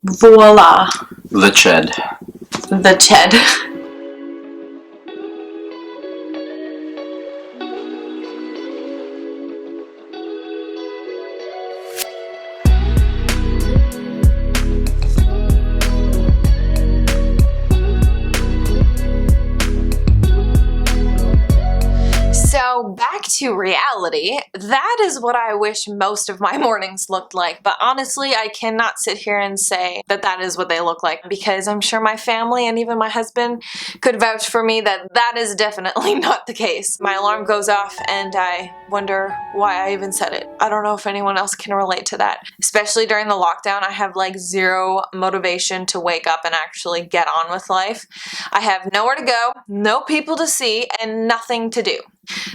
Voila. The Ched. The Ched. So back to reality, that is what I wish most of my mornings looked like, but honestly I cannot sit here and say that that is what they look like, because I'm sure my family and even my husband could vouch for me that that is definitely not the case. My alarm goes off and I wonder why I even said it. I don't know if anyone else can relate to that. Especially during the lockdown, I have like zero motivation to wake up and actually get on with life. I have nowhere to go, no people to see, and nothing to do.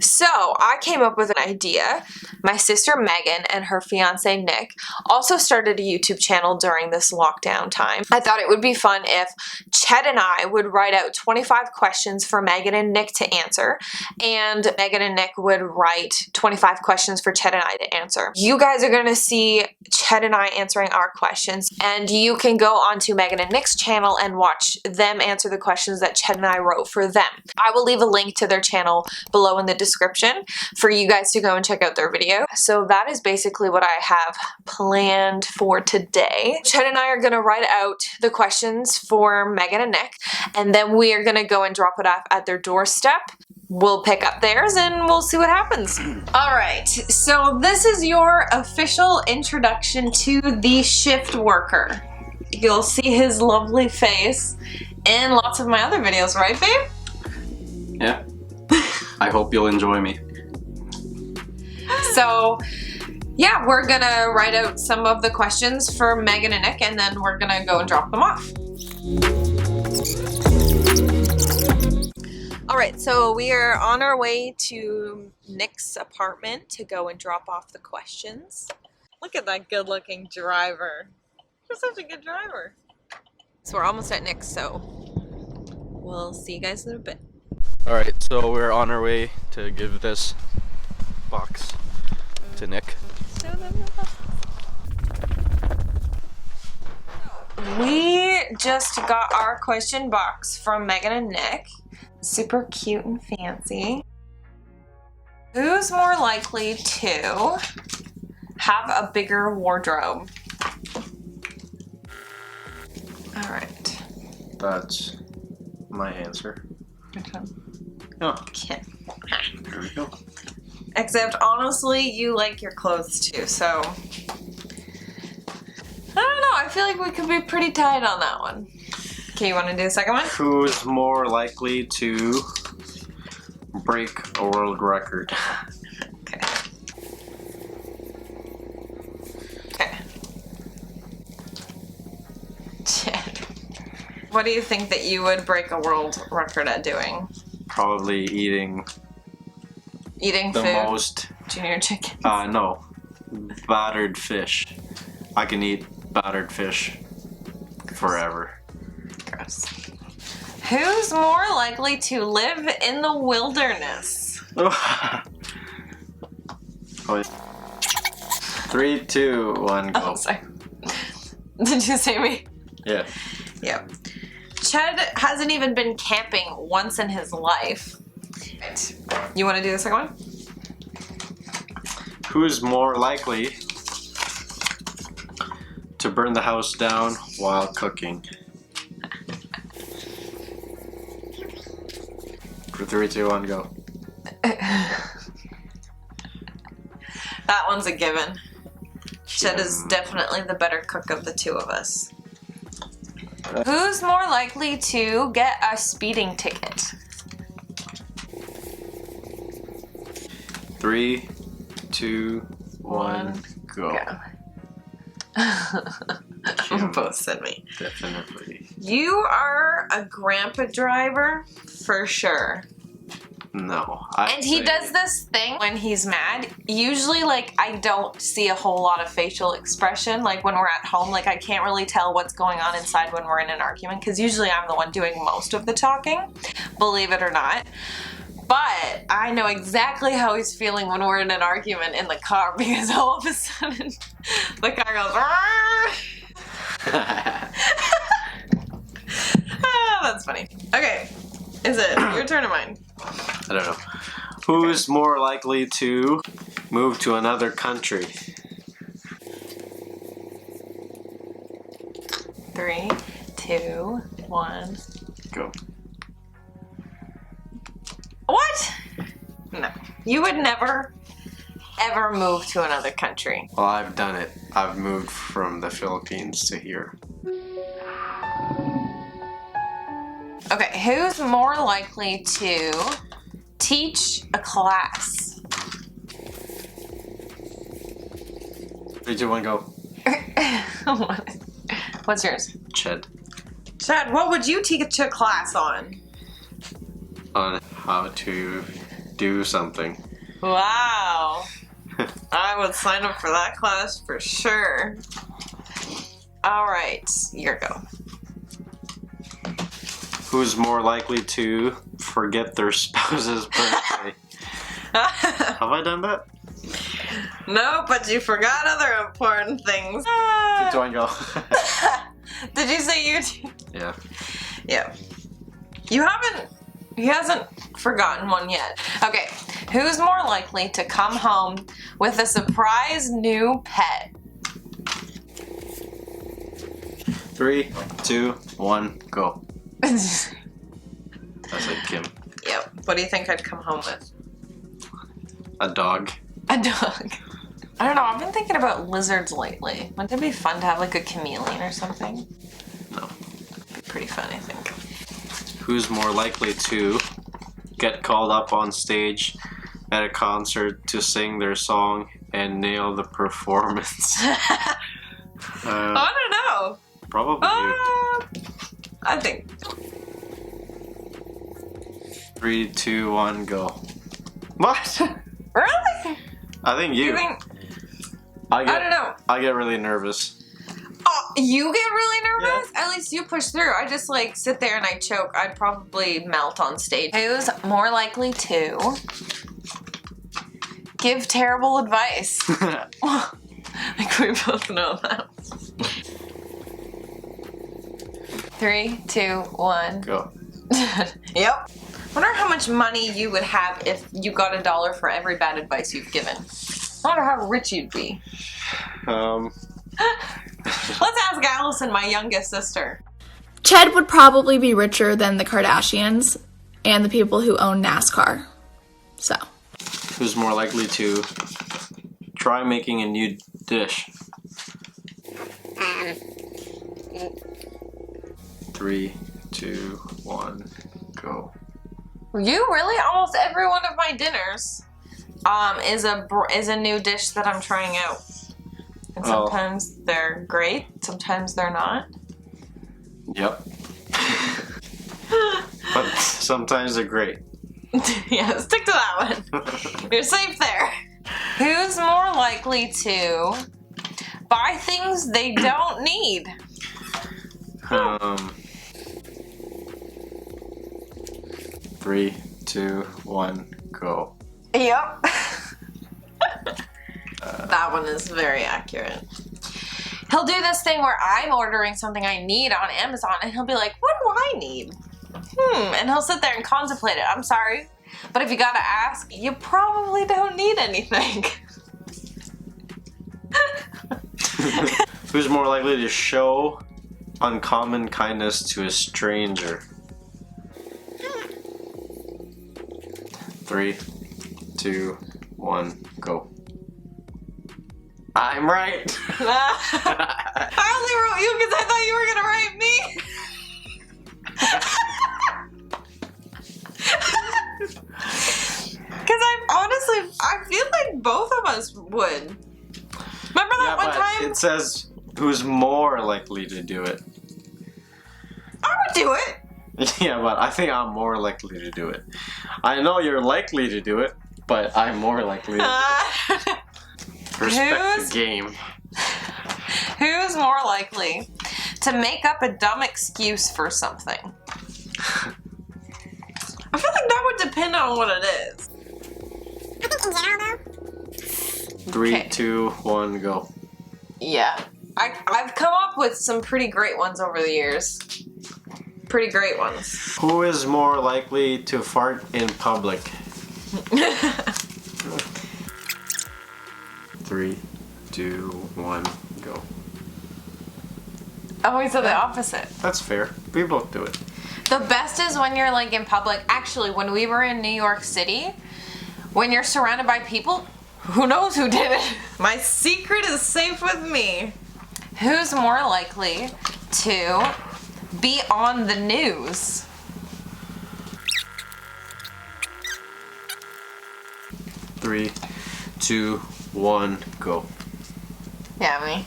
So I came up with an idea. My sister Megan and her fiance Nick also started a YouTube channel during this lockdown time. I thought it would be fun if Ched and I would write out 25 questions for Megan and Nick to answer, and Megan and Nick would write 25 questions for Ched and I to answer. You guys are going to see Ched and I answering our questions, and you can go onto Megan and Nick's channel and watch them answer the questions that Ched and I wrote for them. I will leave a link to their channel below in the description for you guys to go and check out their video. So that is basically what I have planned for today. Ched and I are going to write out the questions for Megan and Nick, and then we are going to go and drop it off at their doorstep. We'll pick up theirs and we'll see what happens. All right, so this is your official introduction to the shift worker. You'll see his lovely face in lots of my other videos, right, babe? Yeah. I hope you'll enjoy me. So, yeah, we're gonna write out some of the questions for Megan and Nick, and then we're gonna go and drop them off. All right, so we are on our way to Nick's apartment to go and drop off the questions. Look at that good-looking driver. You're such a good driver. So we're almost at Nick's, so we'll see you guys in a bit. Alright, so we're on our way to give this box to Nick. Show them the box. We just got our question box from Megan and Nick. Super cute and fancy. Who's more likely to have a bigger wardrobe? Alright. That's my answer. Okay. Oh, Okay. there we go. Except, honestly, you like your clothes too, so... I don't know, I feel like we could be pretty tight on that one. Okay, you want to do the second one? Who's more likely to break a world record? Okay. Okay. What do you think that you would break a world record at doing? Probably eating Eating the food? most... Junior chicken? No. Battered fish. I can eat battered fish forever. Gross. Who's more likely to live in the wilderness? Oh, 3, 2, 1, go. Oh, sorry. Did you say me? Yeah. Yep. Ched hasn't even been camping once in his life. Right. You want to do the second one? Who's more likely to burn the house down while cooking? For 3, 2, 1, go. That one's a given. Ched is definitely the better cook of the two of us. Who's more likely to get a speeding ticket? 3, 2, 1, go. Both said me. Definitely. You are a grandpa driver for sure. No. And he does this thing when he's mad. Usually, like, I don't see a whole lot of facial expression. Like, when we're at home, like, I can't really tell what's going on inside when we're in an argument, because usually I'm the one doing most of the talking, believe it or not. But I know exactly how he's feeling when we're in an argument in the car, because all of a sudden the car goes, Ah, that's funny. Okay, is it your turn or mine? I don't know. Who's more likely to move to another country? 3, 2, 1. Go. What? No. You would never, ever move to another country. Well, I've done it. I've moved from the Philippines to here. Okay, who's more likely to teach a class? 3, 2, 1, go. What's yours? Ched. Chad, what would you teach a class on? On how to do something. Wow. I would sign up for that class for sure. Alright, your go. Who's more likely to forget their spouse's birthday? Have I done that? No, but you forgot other important things. 3, 2, 1, go. Did you say you two? Yeah. Yeah. He hasn't forgotten one yet. Okay, who's more likely to come home with a surprise new pet? 3, 2, 1, go. Yep. I said Kim. What do you think I'd come home with? A dog. A dog. I don't know, I've been thinking about lizards lately. Wouldn't it be fun to have like a chameleon or something? No. It'd be pretty fun, I think. Who's more likely to get called up on stage at a concert to sing their song and nail the performance? I don't know. Probably you. I think. 3, 2, 1, go. What? Really? I think you. You think? I don't know. I get really nervous. Oh, you get really nervous? Yeah. At least you push through. I just like sit there and I choke. I'd probably melt on stage. Who's more likely to give terrible advice? Like we both know that. 3, 2, 1. Go. Yep. Wonder how much money you would have if you got $1 for every bad advice you've given. I wonder how rich you'd be. Let's ask Allison, my youngest sister. Ched would probably be richer than the Kardashians and the people who own NASCAR. So. Who's more likely to try making a new dish? 3, 2, 1, go. You really? Almost every one of my dinners is a new dish that I'm trying out. And sometimes they're great, sometimes they're not. Yep. But sometimes they're great. Yeah, stick to that one. You're safe there. Who's more likely to buy things they don't need? 3, 2, 1, go. Yep. That one is very accurate. He'll do this thing where I'm ordering something I need on Amazon and he'll be like, what do I need? And he'll sit there and contemplate it. I'm sorry, but if you gotta ask, you probably don't need anything. Who's more likely to show uncommon kindness to a stranger? 3, 2, 1, go. I'm right. I only wrote you because I thought you were gonna write me. Because I feel like both of us would. Remember that one time? It says who's more likely to do it. I would do it. Yeah, but I think I'm more likely to do it. I know you're likely to do it, but I'm more likely to do it. Respect the game. Who's more likely to make up a dumb excuse for something? I feel like that would depend on what it is. I think in general though. 3, 2, 1, go. Yeah. I've come up with some pretty great ones over the years. Pretty great ones. Who is more likely to fart in public? 3, 2, 1, go. Oh, we said the opposite. That's fair. We both do it. The best is when you're like in public. Actually, when we were in New York City, when you're surrounded by people, who knows who did it? My secret is safe with me. Who's more likely to be on the news? 3, 2, 1, go. Yeah, me.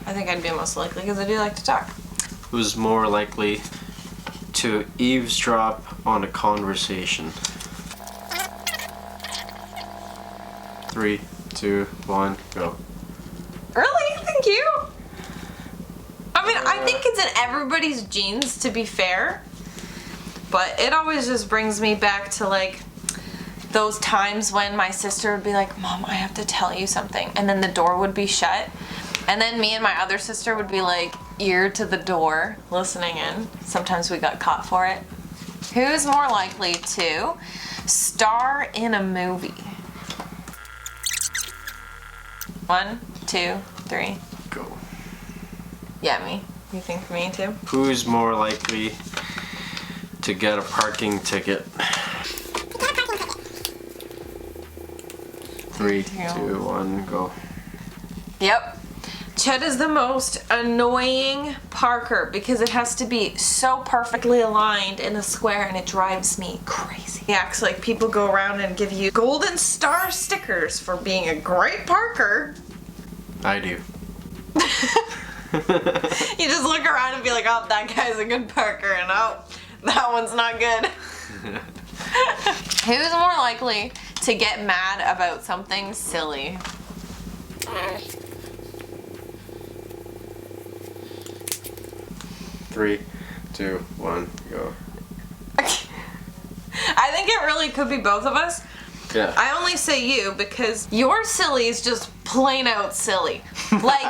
I think I'd be most likely because I do like to talk. Who's more likely to eavesdrop on a conversation? 3, 2, 1, go. Really? Thank you. I mean, I think it's in everybody's genes, to be fair. But it always just brings me back to like those times when my sister would be like, Mom, I have to tell you something. And then the door would be shut. And then me and my other sister would be like ear to the door listening in. Sometimes we got caught for it. Who's more likely to star in a movie? 1, 2, 3. Go. Yeah, me. You think me too? Who's more likely to get a parking ticket? 3, 2, 1, go. Yep. Chet is the most annoying parker because it has to be so perfectly aligned in a square and it drives me crazy. He acts like people go around and give you golden star stickers for being a great parker. I do. You just look around and be like, oh, that guy's a good parker, and oh, that one's not good. Who's more likely to get mad about something silly? 3, 2, 1, go. I think it really could be both of us. Yeah. I only say you because your silly is just plain out silly. Like,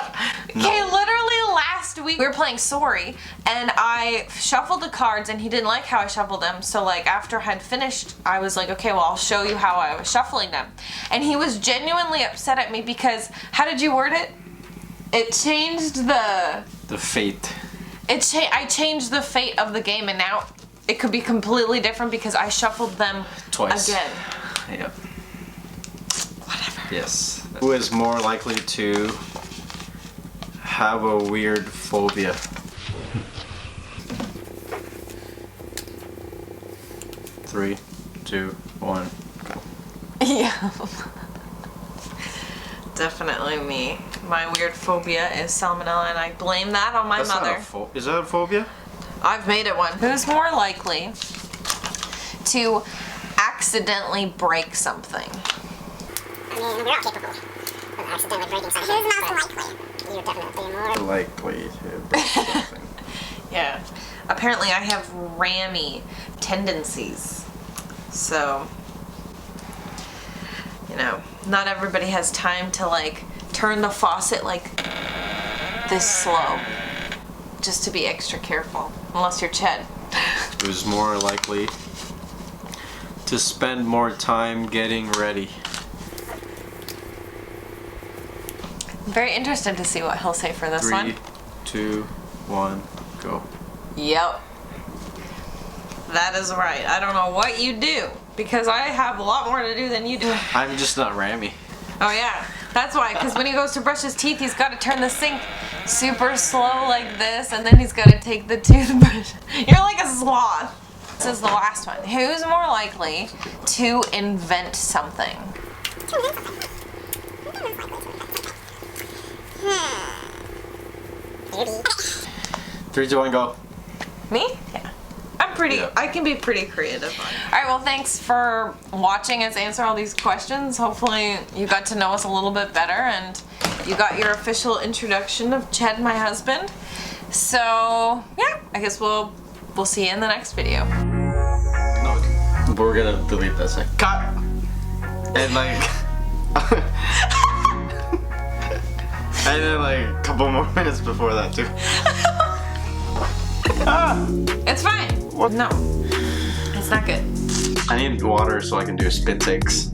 okay, literally last week we were playing Sorry and I shuffled the cards and he didn't like how I shuffled them. So like after I had finished, I was like, okay, well, I'll show you how I was shuffling them. And he was genuinely upset at me because, how did you word it? It changed the fate. I changed the fate of the game and now it could be completely different because I shuffled them twice. Again. Yep. Whatever. Yes. Who is more likely to have a weird phobia? 3, 2, 1, go. Yeah. Definitely me. My weird phobia is salmonella and I blame that on my mother. Is that a phobia? I've made it one. Who's more likely to accidentally break something? I mean, we're all capable of accidentally breaking something. Who's most likely? You're definitely more likely to break something. Yeah. Apparently I have rammy tendencies. So, you know, not everybody has time to like turn the faucet like this slow. Just to be extra careful. Unless you're Ched. Who's more likely to spend more time getting ready? I'm very interested to see what he'll say for this 3, one. 2, 1, go. Yep. That is right. I don't know what you do because I have a lot more to do than you do. I'm just not Rami. Oh yeah, that's why. Because when he goes to brush his teeth, he's got to turn the sink super slow like this, and then he's got to take the toothbrush. You're like a sloth. This is the last one. Who's more likely to invent something? 3, 2, 1, go. Me? Yeah. I'm pretty, Yeah. I can be pretty creative. Alright, well thanks for watching us answer all these questions. Hopefully you got to know us a little bit better and you got your official introduction of Ched, my husband. So, yeah, I guess we'll see you in the next video. No, we're gonna delete this. Cut! And like... And then like a couple more minutes before that too. It's fine. What? No. It's not good. I need water so I can do spit takes.